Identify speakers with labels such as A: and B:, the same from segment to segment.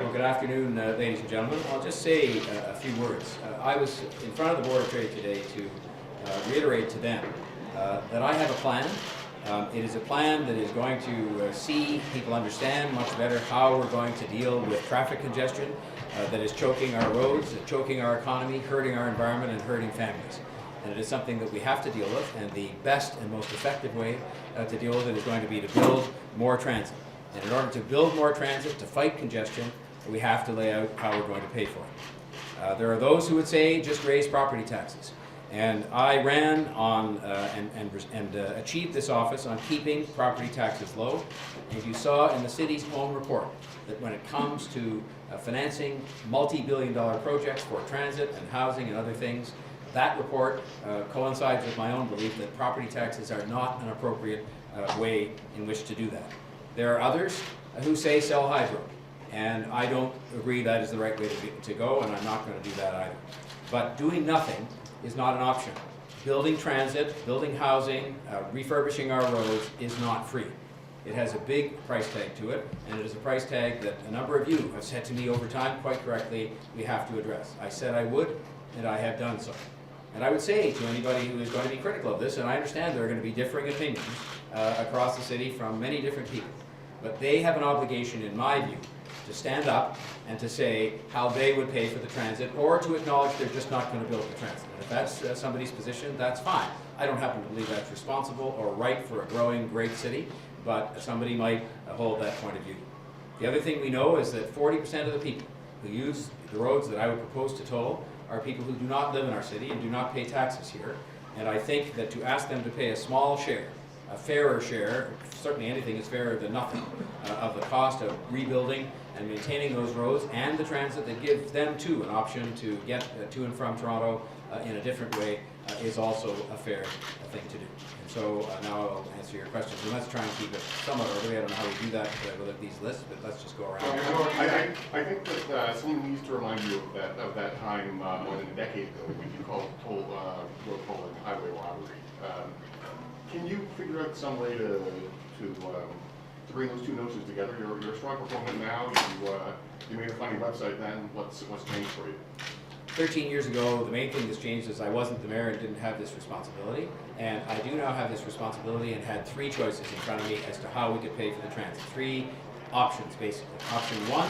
A: Well, good afternoon, ladies and gentlemen. I'll just say a few words. I was in front of the Board of Trade today to reiterate to them that I have a plan. It is a plan that is going to see people understand much better how we're going to deal with traffic congestion that is choking our roads, choking our economy, hurting our environment, and hurting families. And it is something that we have to deal with, and the best and most effective way to deal with it is going to be to build more transit. And in order to build more transit, to fight congestion, we have to lay out how we're going to pay for it. There are those who would say just raise property taxes. And I ran on and achieved this office on keeping property taxes low. And you saw in the city's own report that when it comes to financing multi-billion-dollar projects for transit and housing and other things, that report coincides with my own belief that property taxes are not an appropriate way in which to do that. There are others who say sell hydro. And I don't agree that is the right way to go, and I'm not going to do that either. But doing nothing is not an option. Building transit, building housing, refurbishing our roads is not free. It has a big price tag to it, and it is a price tag that a number of you have said to me over time, quite correctly, we have to address. I said I would, and I have done so. And I would say to anybody who is going to be critical of this, and I understand there are going to be differing opinions across the city from many different people, but they have an obligation, in my view, to stand up and to say how they would pay for the transit, or to acknowledge they're just not going to build the transit. And if that's somebody's position, that's fine. I don't happen to believe that's responsible or right for a growing, great city, but somebody might hold that point of view. The other thing we know is that 40% of the people who use the roads that I would propose to toll are people who do not live in our city and do not pay taxes here. And I think that to ask them to pay a small share, a fairer share, certainly anything is fairer than nothing, of the cost of rebuilding and maintaining those roads and the transit that gives them too an option to get to and from Toronto in a different way is also a fair thing to do. And so now I'll answer your questions, and let's try and keep it somewhat orderly. I don't know how we do that with these lists, but let's just go around.
B: I think that someone needs to remind you of that time more than a decade ago when you called road tolling highway robbery. Can you figure out some way to bring those two notions together? You're a strong proponent now. You made a funny website then. What's changed for you?
A: 13 years ago, the main thing that's changed is I wasn't the mayor and didn't have this responsibility. And I do now have this responsibility and had three choices in front of me as to how we could pay for the transit. Three options, basically. Option one,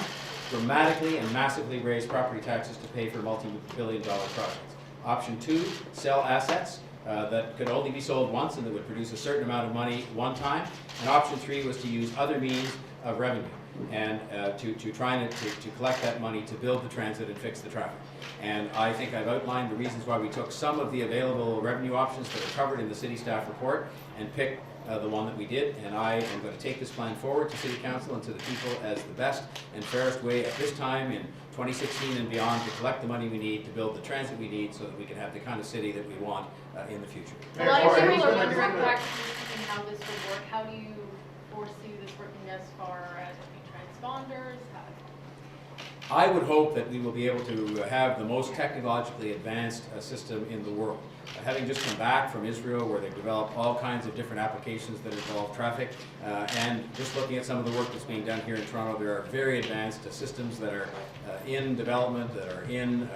A: dramatically and massively raise property taxes to pay for multi-billion-dollar projects. Option two, sell assets that could only be sold once and that would produce a certain amount of money one time. And option three was to use other means of revenue and to try to collect that money to build the transit and fix the traffic. And I think I've outlined the reasons why we took some of the available revenue options that are covered in the city staff report and picked the one that we did. And I am going to take this plan forward to City Council and to the people as the best and fairest way at this time in 2016 and beyond to collect the money we need to build the transit we need so that we can have the kind of city that we want in the future.
C: A lot of people are wondering how this would work. How do you foresee this working as far as transponders?
A: I would hope that we will be able to have the most technologically advanced system in the world. Having just come back from Israel, where they've developed all kinds of different applications that involve traffic, and just looking at some of the work that's being done here in Toronto, there are very advanced systems that are in development, that are in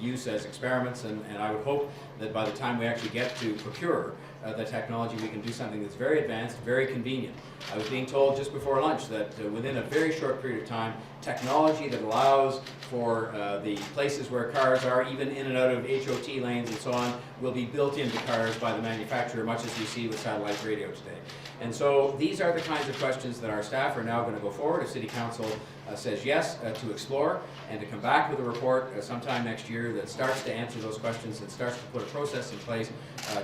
A: use as experiments, and I would hope that by the time we actually get to procure the technology, we can do something that's very advanced, very convenient. I was being told just before lunch that within a very short period of time, technology that allows for the places where cars are, even in and out of HOT lanes and so on, will be built into cars by the manufacturer, much as you see with satellite radio today. And so these are the kinds of questions that our staff are now going to go forward if City Council says yes to explore and to come back with a report sometime next year that starts to answer those questions and starts to put a process in place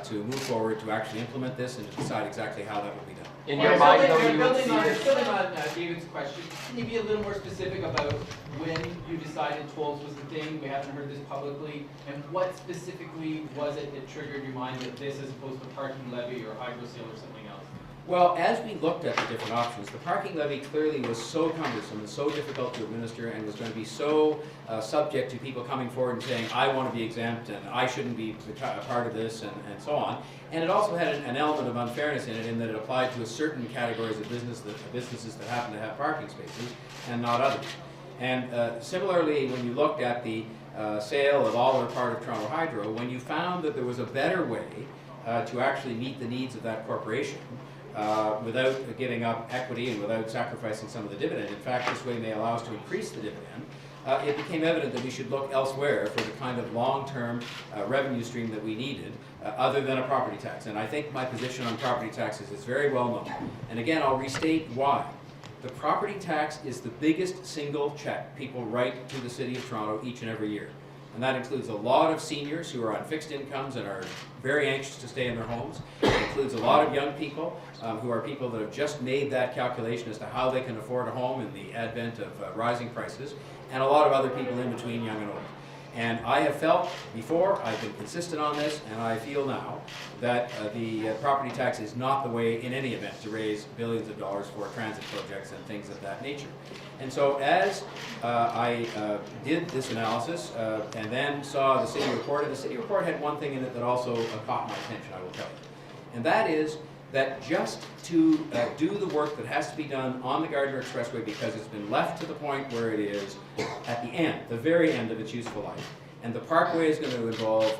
A: to move forward to actually implement this and to decide exactly how that will be done.
D: In your mind, though, you would see building on David's question, can you be a little more specific about when you decided tolls was the thing? We haven't heard this publicly. And what specifically was it that triggered your mind that this as opposed to parking levy or hydro seal or something else?
A: Well, as we looked at the different options, the parking levy clearly was so cumbersome and so difficult to administer and was going to be so subject to people coming forward and saying, I want to be exempt and I shouldn't be a part of this and so on. And it also had an element of unfairness in it in that it applied to a certain categories of businesses that happen to have parking spaces and not others. And similarly, when you looked at the sale of all or part of Toronto Hydro, when you found that there was a better way to actually meet the needs of that corporation without giving up equity and without sacrificing some of the dividend, in fact, this way may allow us to increase the dividend, it became evident that we should look elsewhere for the kind of long-term revenue stream that we needed other than a property tax. And I think my position on property taxes is very well known. And again, I'll restate why. The property tax is the biggest single check people write to the City of Toronto each and every year. And that includes a lot of seniors who are on fixed incomes and are very anxious to stay in their homes. It includes a lot of young people who are people that have just made that calculation as to how they can afford a home in the advent of rising prices, and a lot of other people in between, young and old. And I have felt before, I've been consistent on this, and I feel now that the property tax is not the way in any event to raise billions of dollars for transit projects and things of that nature. And so as I did this analysis and then saw the city report, and the city report had one thing in it that also caught my attention, I will tell you. And that is that just to do the work that has to be done on the Gardiner Expressway, because it's been left to the point where it is at the end, the very end of its useful life, and the parkway is going to involve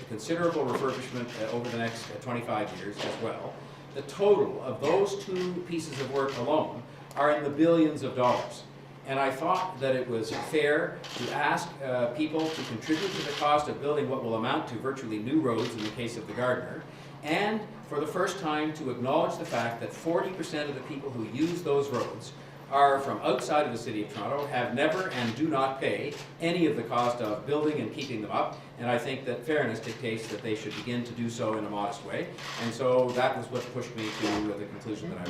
A: considerable refurbishment over the next 25 years as well. The total of those two pieces of work alone are in the billions of dollars. And I thought that it was fair to ask people to contribute to the cost of building what will amount to virtually new roads in the case of the Gardiner, and for the first time to acknowledge the fact that 40% of the people who use those roads are from outside of the City of Toronto, have never and do not pay any of the cost of building and keeping them up, and I think that fairness dictates that they should begin to do so in a modest way. And so that was what pushed me to the conclusion that I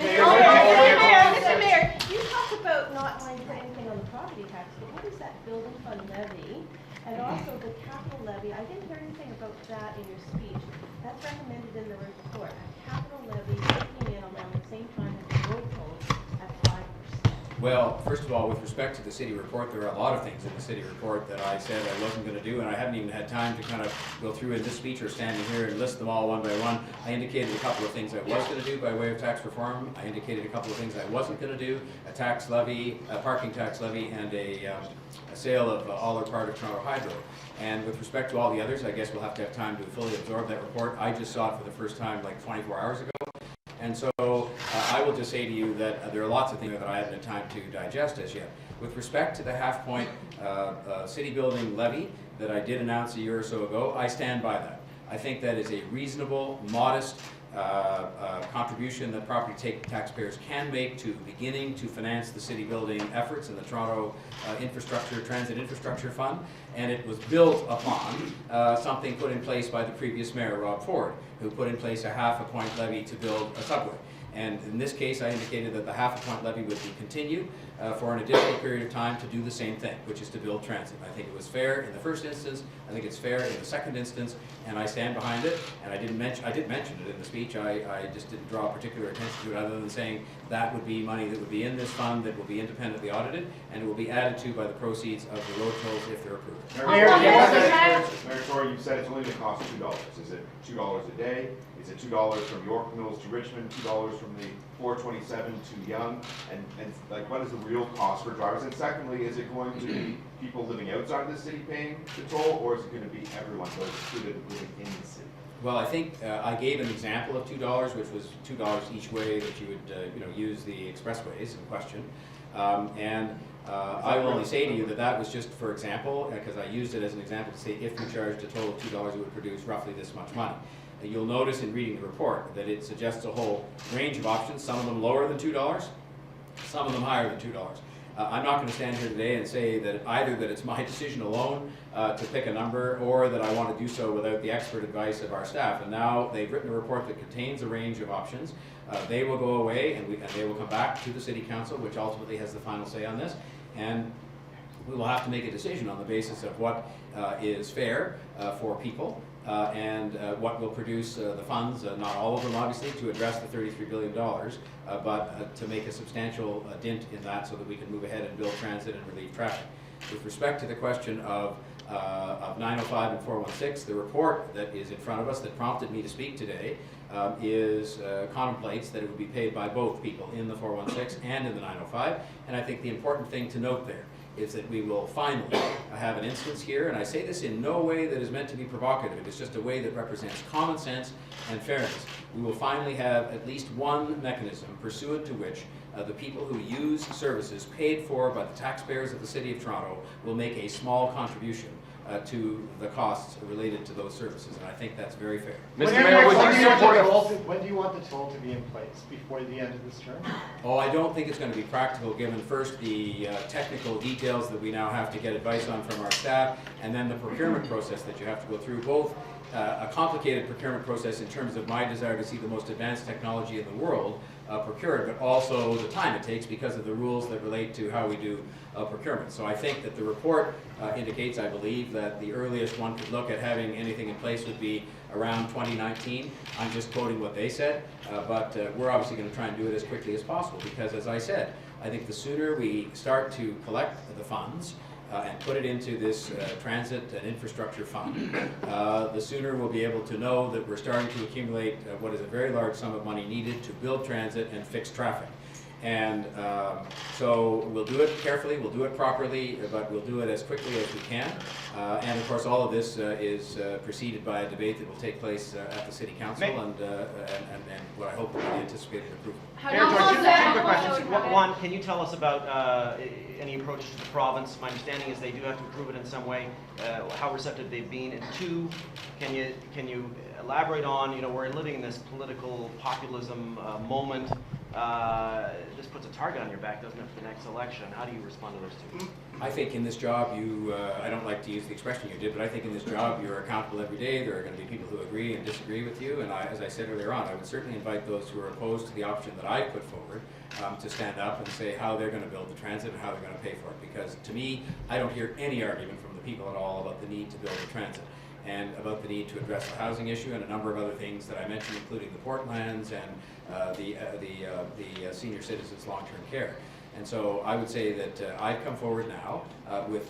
A: reached.
E: Mr. Mayor, you talk about not wanting to put anything on the property tax, but what is that building fund levy? And also the capital levy, I didn't hear anything about that in your speech. That's recommended in the report, a capital levy kicking in around the same time as the road tolls at 5%.
A: Well, first of all, with respect to the city report, there are a lot of things in the city report that I said I wasn't going to do, and I haven't even had time to kind of go through in this speech or standing here and list them all one by one. I indicated a couple of things I was going to do by way of tax reform. I indicated a couple of things I wasn't going to do, a tax levy, a parking tax levy, and a sale of all or part of Toronto Hydro. And with respect to all the others, I guess we'll have to have time to fully absorb that report. I just saw it for the first time like 24 hours ago. And so I will just say to you that there are lots of things that I haven't had time to digest as yet. With respect to the half-point city building levy that I did announce a year or so ago, I stand by that. I think that is a reasonable, modest contribution that property taxpayers can make to beginning to finance the city building efforts in the Toronto Transit Infrastructure Fund, and it was built upon something put in place by the previous mayor, Rob Ford, who put in place a half-a-point levy to build a subway. And in this case, I indicated that the half-a-point levy would be continued for an additional period of time to do the same thing, which is to build transit. I think it was fair in the first instance. I think it's fair in the second instance, and I stand behind it. And I did mention it in the speech. I just didn't draw particular attention to it, other than saying that would be money that would be in this fund that will be independently audited, and it will be added to by the proceeds of the road tolls if they're approved.
F: Mayor Tory, you said it's only going to cost $2. Is it $2 a day? Is it $2 from York Mills to Richmond, $2 from the 427 to Yonge? And like, what is the real cost for drivers? And secondly, is it going to be people living outside of the city paying the toll, or is it going to be everyone living in the city?
A: Well, I think I gave an example of $2, which was $2 each way that you would use the expressways in question. I will only say to you that that was just for example, because I used it as an example to say if we charged a toll of $2, it would produce roughly this much money. You'll notice in reading the report that it suggests a whole range of options, some of them lower than $2, some of them higher than $2. I'm not going to stand here today and say that either that it's my decision alone to pick a number, or that I want to do so without the expert advice of our staff. And now they've written a report that contains a range of options. They will go away and they will come back to the City Council, which ultimately has the final say on this. And we will have to make a decision on the basis of what is fair for people and what will produce the funds, not all of them obviously, to address the $33 billion, but to make a substantial dent in that so that we can move ahead and build transit and relieve traffic. With respect to the question of 905 and 416, the report that is in front of us that prompted me to speak today contemplates that it would be paid by both people in the 416 and in the 905, and I think the important thing to note there is that we will finally have an instance here, and I say this in no way that is meant to be provocative, it's just a way that represents common sense and fairness. We will finally have at least one mechanism pursuant to which the people who use services paid for by the taxpayers of the City of Toronto will make a small contribution to the costs related to those services, and I think that's very fair.
G: Mr. Mayor, would you support a...
H: When do you want the toll to be in place? Before the end of this term?
A: Oh, I don't think it's going to be practical, given first the technical details that we now have to get advice on from our staff, and then the procurement process that you have to go through, both a complicated procurement process in terms of my desire to see the most advanced technology in the world procured, but also the time it takes because of the rules that relate to how we do procurement. So I think that the report indicates, I believe, that the earliest one could look at having anything in place would be around 2019. I'm just quoting what they said, but we're obviously going to try and do it as quickly as possible because, as I said, I think the sooner we start to collect the funds and put it into this transit and infrastructure fund, the sooner we'll be able to know that we're starting to accumulate what is a very large sum of money needed to build transit and fix traffic. And so we'll do it carefully, we'll do it properly, but we'll do it as quickly as we can. And of course, all of this is preceded by a debate that will take place at the City Council and what I hope will be the anticipated approval.
C: How
G: Mayor,
C: long
G: two
C: is that?
G: quick questions.
C: How long is
G: One, can you tell us about any approach to the province? My understanding is they do have to improve it in some way. How receptive they've been. And two, can you elaborate on, you know, we're living in this political populism moment. This puts a target on your back, doesn't it, for the next election? How do you respond to those two?
A: I think in this job you, I don't like to use the expression you did, but I think in this job you're accountable every day. There are going to be people who agree and disagree with you, and as I said earlier on, I would certainly invite those who are opposed to the option that I put forward to stand up and say how they're going to build the transit and how they're going to pay for it. Because to me, I don't hear any argument from the people at all about the need to build the transit and about the need to address the housing issue and a number of other things that I mentioned, including the Portlands and the senior citizens' long-term care. And so I would say that I've come forward now with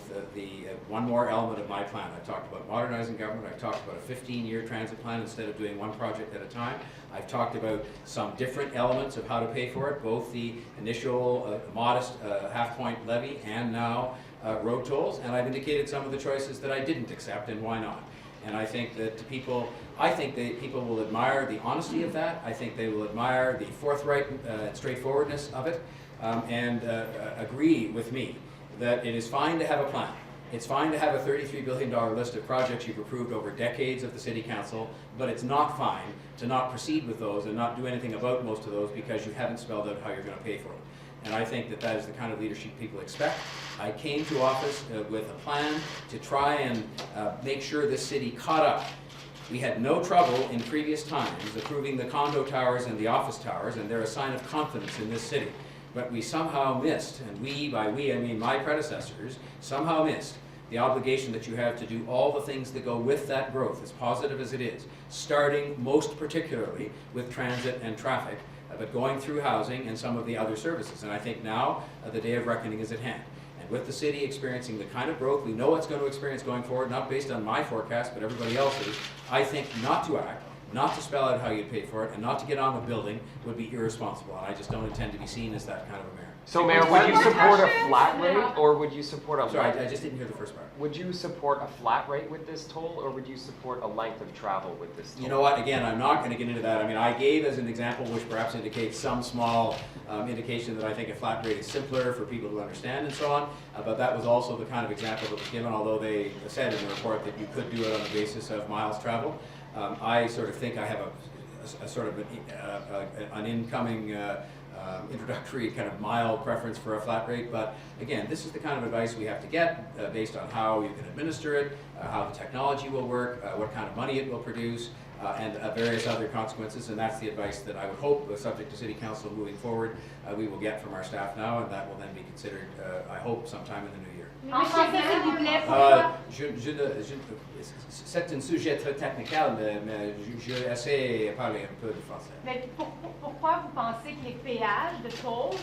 A: one more element of my plan. I've talked about modernizing government. I've talked about a 15-year transit plan instead of doing one project at a time. I've talked about some different elements of how to pay for it, both the initial modest half-point levy and now road tolls. And I've indicated some of the choices that I didn't accept and why not. And I think that people will admire the honesty of that. I think they will admire the forthright straightforwardness of it. And agree with me that it is fine to have a plan. It's fine to have a $33 billion list of projects you've approved over decades of the City Council, but it's not fine to not proceed with those and not do anything about most of those because you haven't spelled out how you're going to pay for them. And I think that that is the kind of leadership people expect. I came to office with a plan to try and make sure this city caught up. We had no trouble in previous times approving the condo towers and the office towers, and they're a sign of confidence in this city. But we somehow missed, and by we I mean my predecessors, somehow missed the obligation that you have to do all the things that go with that growth, as positive as it is, starting most particularly with transit and traffic, but going through housing and some of the other services. And I think now the day of reckoning is at hand. And with the city experiencing the kind of growth we know it's going to experience going forward, not based on my forecast, but everybody else's, I think not to act, not to spell out how you pay for it, and not to get on with building would be irresponsible. And I just don't intend to be seen as that kind of a mayor.
I: So, Mayor, would you support a flat rate, or would you support a...
A: Sorry, I just didn't hear the first part.
I: Would you support a flat rate with this toll, or would you support a length of travel with this toll?
A: You know what, again, I'm not going to get into that. I mean, I gave as an example, which perhaps indicates some small indication that I think a flat rate is simpler for people to understand and so on, but that was also the kind of example that was given, although they said in the report that you could do it on the basis of miles traveled. I sort of think I have a sort of an incoming introductory kind of mild preference for a flat rate, but again, this is the kind of advice we have to get based on how you can administer it, how the technology will work, what kind of money it will produce, and various other consequences, and that's the advice that I would hope, subject to City Council moving forward, we will get from our staff now, and that will then be considered, I hope, sometime in the new year.
C: En français, s'il vous plaît, pourquoi?
A: C'est un sujet très technique, mais je essaie de parler un peu de français.
J: Mais pourquoi vous pensez que les péages de tolls,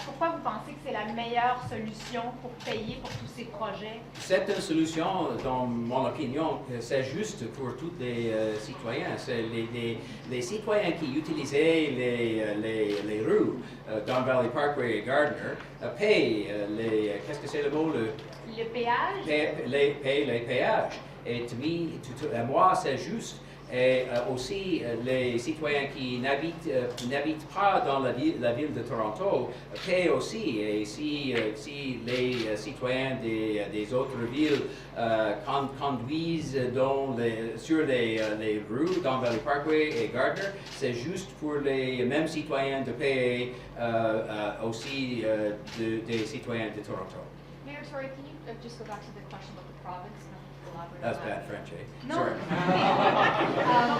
J: pourquoi vous pensez que c'est la meilleure solution pour payer pour tous ces projets?
A: C'est une solution, dans mon opinion, c'est juste pour tous les citoyens. C'est les citoyens qui utilisaient les rues, Don Valley Parkway et Gardiner, payent qu'est-ce que c'est le mot?
J: Le péage?
A: Payent les péages. Et moi, c'est juste. Et aussi, les citoyens qui n'habitent pas dans la ville de Toronto paient aussi. Et si les citoyens des autres villes conduisent sur les rues, Don Valley Parkway et Gardiner, c'est juste pour les mêmes citoyens de payer aussi des citoyens de Toronto.
C: Mayor Tory, can you just go back to the question about the province and elaborate
A: That's
C: on
A: bad
C: that?
A: French, eh?
C: No.
A: Sorry.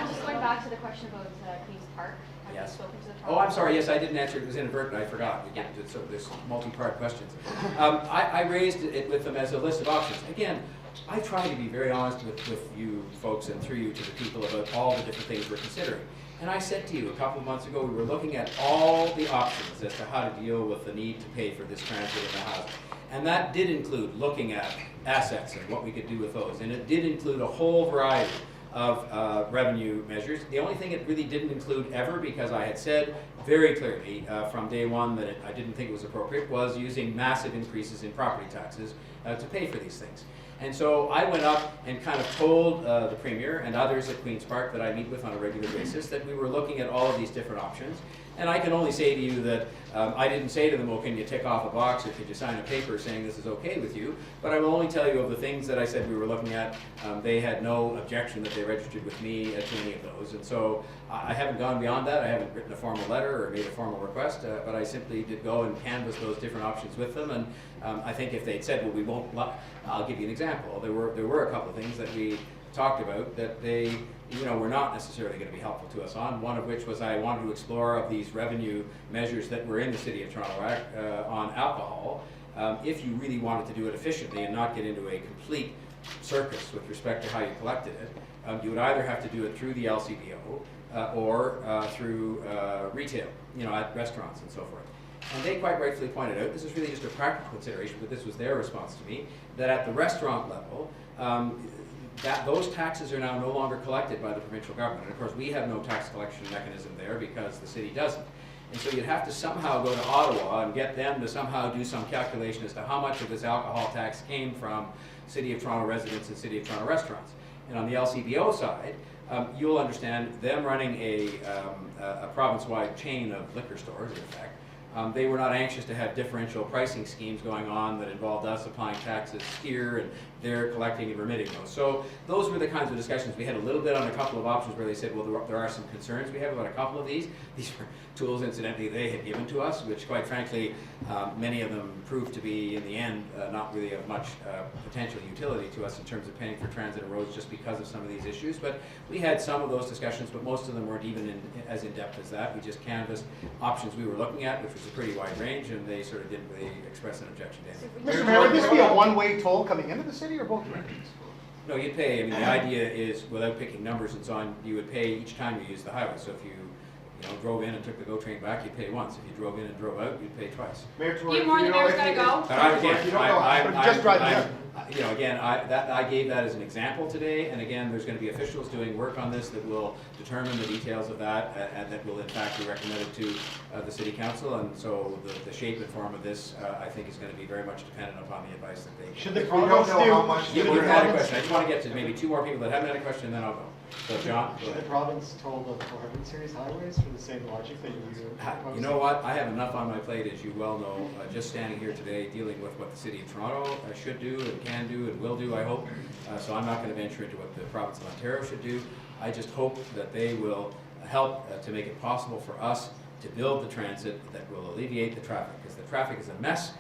C: Just going back to the question about Queen's Park. Have you
A: Yes.
C: spoken to the
A: Oh, I'm
C: province?
A: sorry, yes, I didn't answer, it was inadvertent, I forgot. Again, so there's multi-part questions. I raised it with them as a list of options. Again, I try to be very honest with you folks and through you to the people about all the different things we're considering. And I said to you a couple of months ago, we were looking at all the options as to how to deal with the need to pay for this transit in the house. And that did include looking at assets and what we could do with those. And it did include a whole variety of revenue measures. The only thing it really didn't include ever, because I had said very clearly from day one that I didn't think it was appropriate, was using massive increases in property taxes to pay for these things. And so I went up and kind of told the Premier and others at Queen's Park that I meet with on a regular basis that we were looking at all of these different options. And I can only say to you that I didn't say to them, well, can you tick off a box or could you sign a paper saying this is okay with you? But I will only tell you of the things that I said we were looking at. They had no objection that they registered with me to any of those. And so I haven't gone beyond that. I haven't written a formal letter or made a formal request, but I simply did go and canvass those different options with them. And I think if they'd said, well, we won't, I'll give you an example. There were a couple of things that we talked about that they were not necessarily going to be helpful to us on. One of which was I wanted to explore of these revenue measures that were in the City of Toronto Act on alcohol. If you really wanted to do it efficiently and not get into a complete circus with respect to how you collected it, you would either have to do it through the LCBO or through retail, at restaurants and so forth. And they quite rightfully pointed out, this is really just a practical consideration, but this was their response to me, that at the restaurant level, that those taxes are now no longer collected by the provincial government. And of course, we have no tax collection mechanism there because the city doesn't. And so you'd have to somehow go to Ottawa and get them to somehow do some calculation as to how much of this alcohol tax came from City of Toronto residents and City of Toronto restaurants. And on the LCBO side, you'll understand them running a province-wide chain of liquor stores, in effect. They were not anxious to have differential pricing schemes going on that involved us applying taxes here and they're collecting and remitting those. So those were the kinds of discussions. We had a little bit on a couple of options where they said, well, there are some concerns we have about a couple of these. These were tools, incidentally, they had given to us, which quite frankly, many of them proved to be, in the end, not really of much potential utility to us in terms of paying for transit and roads just because of some of these issues. But we had some of those discussions, but most of them weren't even as in-depth as that. We just canvassed options we were looking at, which was a pretty wide range, and they sort of didn't really express an objection to any.
H: Mr. Mayor, would this be a one-way toll coming into the city or both directions?
A: No, you'd pay, the idea is, without picking numbers and so on, you would pay each time you use the highway. So if you drove in and took the GO train back, you'd pay once. If you drove in and drove out, you'd pay twice.
F: Mayor Tory,
C: You more than Mayor's gotta go.
A: But I can't,
H: Just drive in.
A: Again, I gave that as an example today, and again, there's going to be officials doing work on this that will determine the details of that, and that will in fact be recommended to the City Council, and so the shape and form of this, I think, is going to be very much dependent upon the advice that they give.
H: Should the
F: We don't
H: province
F: know how much.
A: You've had a question. I just want to get to maybe two more people that haven't had a question, then I'll go. So, John, go
H: Should the
A: ahead.
H: province toll the 400 series highways for the same logic that you proposed?
A: You know what? I have enough on my plate, as you well know, just standing here today dealing with what the City of Toronto should do and can do and will do, I hope. So I'm not going to venture into what the province of Ontario should do. I just hope that they will help to make it possible for us to build the transit that will alleviate the traffic, because the traffic is a mess.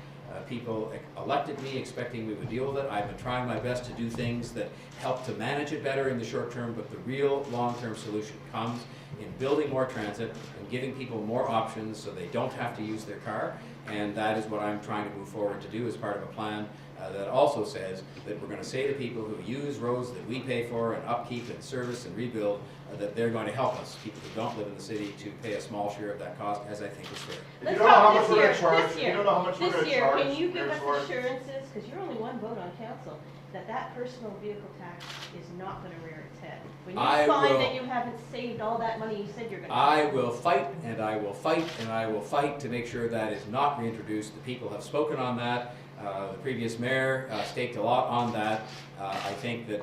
A: People elected me expecting we would deal with it. I've been trying my best to do things that help to manage it better in the short term, but the real long-term solution comes in building more transit and giving people more options so they don't have to use their car. And that is what I'm trying to move forward to do as part of a plan that also says that we're going to say to people who use roads that we pay for and upkeep and service and rebuild, that they're going to help us, people who don't live in the city, to pay a small share of that cost, as I think is fair.
F: If you
E: Let's
F: don't know how
E: talk
F: much
E: this
F: we're
E: year,
F: gonna charge,
E: this
F: if you don't know how much we're
E: This
F: gonna
E: year,
F: charge,
E: can you give
F: Mayor
E: us
F: Tory,
E: assurances, because you're only one vote on council, that that personal vehicle tax is not gonna rear its head? When you
A: I
E: find
A: will-
E: that you haven't saved all that money you said you're gonna.
A: I will fight, and I will fight, and I will fight to make sure that is not reintroduced. The people have spoken on that. The previous mayor staked a lot on that. I think that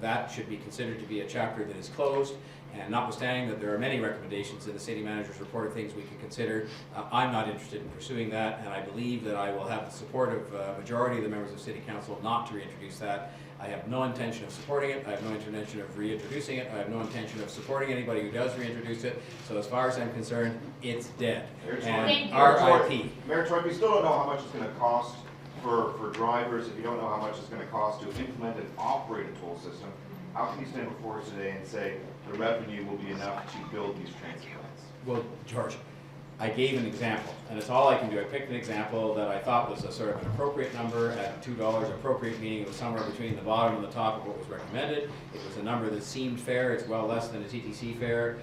A: that should be considered to be a chapter that is closed. And notwithstanding that there are many recommendations in the city manager's report of things we could consider, I'm not interested in pursuing that, and I believe that I will have the support of a majority of the members of city council not to reintroduce that. I have no intention of supporting it. I have no intention of reintroducing it. I have no intention of supporting anybody who does reintroduce it. So as far as I'm concerned, it's dead.
F: Mayor
A: And
C: Tory.
A: RIP.
F: Mayor Tory, if you still don't know how much it's gonna cost for drivers, if you don't know how much it's gonna cost to implement and operate a toll system, how can you stand before us today and say the revenue will be enough to build these transit plans?
A: Well, George, I gave an example, and it's all I can do. I picked an example that I thought was a sort of an appropriate number at $2, appropriate meaning it was somewhere between the bottom and the top of what was recommended. It was a number that seemed fair. It's well less than a TTC fare.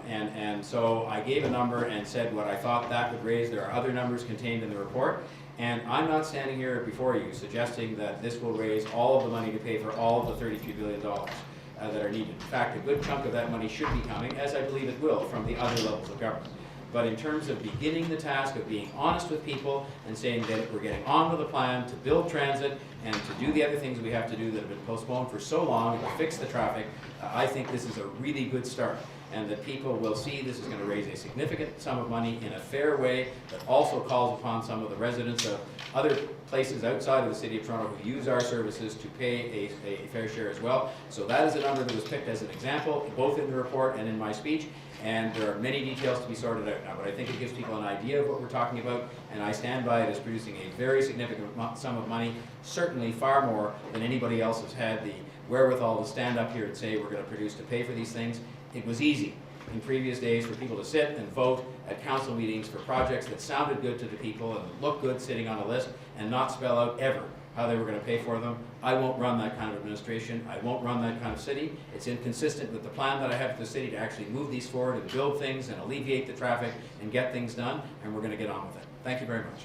A: And so I gave a number and said what I thought that would raise. There are other numbers contained in the report. And I'm not standing here before you suggesting that this will raise all of the money to pay for all of the $33 billion that are needed. In fact, a good chunk of that money should be coming, as I believe it will, from the other levels of government. But in terms of beginning the task of being honest with people and saying that we're getting on with a plan to build transit and to do the other things we have to do that have been postponed for so long and to fix the traffic, I think this is a really good start. And that people will see this is going to raise a significant sum of money in a fair way that also calls upon some of the residents of other places outside of the city of Toronto who use our services to pay a fair share as well. So that is a number that was picked as an example, both in the report and in my speech. And there are many details to be sorted out now, but I think it gives people an idea of what we're talking about, and I stand by it as producing a very significant sum of money, certainly far more than anybody else has had the wherewithal to stand up here and say we're going to produce to pay for these things. It was easy in previous days for people to sit and vote at council meetings for projects that sounded good to the people and looked good sitting on a list and not spell out ever how they were going to pay for them. I won't run that kind of administration. I won't run that kind of city. It's inconsistent with the plan that I have for the city to actually move these forward and build things and alleviate the traffic and get things done, and we're going to get on with it. Thank you very much.